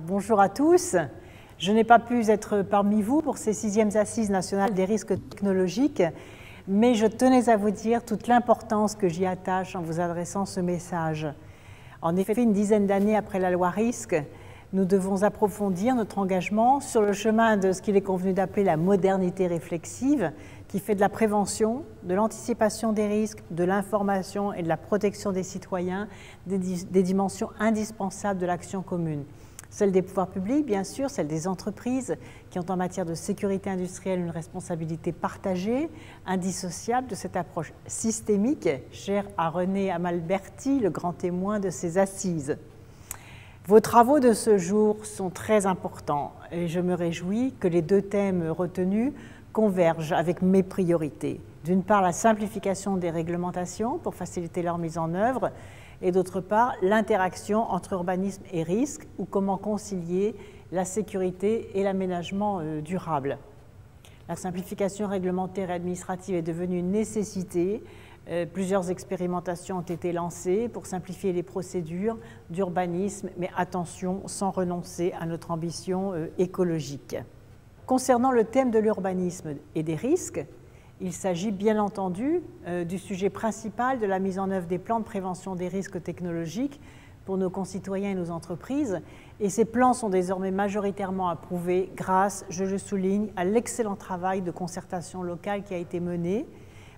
bonjour à tous. Je n'ai pas pu être parmi vous pour ces 6e Assises nationales des risques technologiques, mais je tenais à vous dire toute l'importance que j'y attache en vous adressant ce message. En effet, une dizaine d'années après la loi Risque, nous devons approfondir notre engagement sur le chemin de ce qu'il est convenu d'appeler la modernité réflexive, qui fait de la prévention, de l'anticipation des risques, de l'information et de la protection des citoyens des dimensions indispensables de l'action commune. Celle des pouvoirs publics, bien sûr, celle des entreprises, qui ont en matière de sécurité industrielle une responsabilité partagée, indissociable de cette approche systémique, chère à René Amalberti, le grand témoin de ces assises. Vos travaux de ce jour sont très importants et je me réjouis que les deux thèmes retenus convergent avec mes priorités. D'une part, la simplification des réglementations pour faciliter leur mise en œuvre et d'autre part, l'interaction entre urbanisme et risque ou comment concilier la sécurité et l'aménagement durable. La simplification réglementaire et administrative est devenue une nécessité. Plusieurs expérimentations ont été lancées pour simplifier les procédures d'urbanisme, mais attention, sans renoncer à notre ambition écologique. Concernant le thème de l'urbanisme et des risques, il s'agit bien entendu du sujet principal de la mise en œuvre des plans de prévention des risques technologiques pour nos concitoyens et nos entreprises. Et ces plans sont désormais majoritairement approuvés grâce, je le souligne, à l'excellent travail de concertation locale qui a été mené.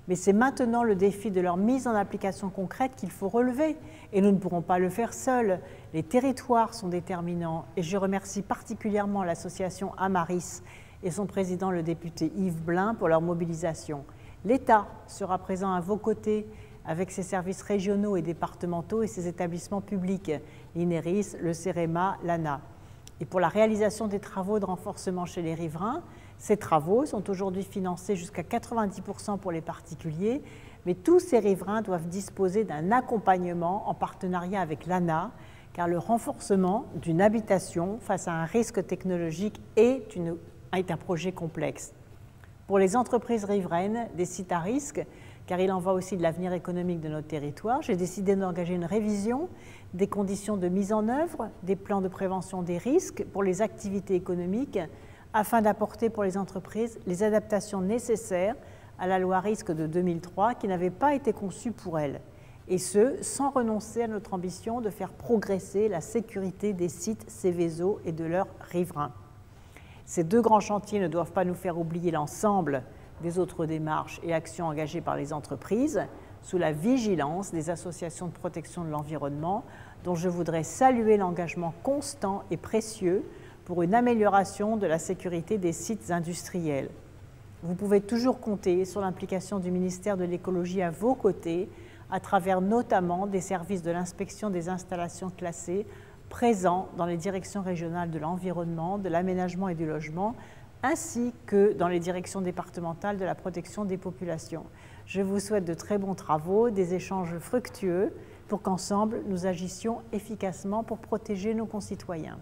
Mais c'est maintenant le défi de leur mise en application concrète qu'il faut relever. Et nous ne pourrons pas le faire seuls. Les territoires sont déterminants. Et je remercie particulièrement l'association Amaris et son président, le député Yves Blin, pour leur mobilisation. L'État sera présent à vos côtés avec ses services régionaux et départementaux et ses établissements publics, l'INERIS, le CEREMA, l'ANA. Et pour la réalisation des travaux de renforcement chez les riverains, ces travaux sont aujourd'hui financés jusqu'à 90% pour les particuliers, mais tous ces riverains doivent disposer d'un accompagnement en partenariat avec l'ANA, car le renforcement d'une habitation face à un risque technologique est un projet complexe. Pour les entreprises riveraines des sites à risque, car il en va aussi de l'avenir économique de notre territoire, j'ai décidé d'engager une révision des conditions de mise en œuvre des plans de prévention des risques pour les activités économiques afin d'apporter pour les entreprises les adaptations nécessaires à la loi Risque de 2003 qui n'avait pas été conçue pour elles, et ce, sans renoncer à notre ambition de faire progresser la sécurité des sites Seveso et de leurs riverains. Ces deux grands chantiers ne doivent pas nous faire oublier l'ensemble des autres démarches et actions engagées par les entreprises sous la vigilance des associations de protection de l'environnement dont je voudrais saluer l'engagement constant et précieux pour une amélioration de la sécurité des sites industriels. Vous pouvez toujours compter sur l'implication du ministère de l'Écologie à vos côtés à travers notamment des services de l'inspection des installations classées présents dans les directions régionales de l'environnement, de l'aménagement et du logement, ainsi que dans les directions départementales de la protection des populations. Je vous souhaite de très bons travaux, des échanges fructueux pour qu'ensemble nous agissions efficacement pour protéger nos concitoyens.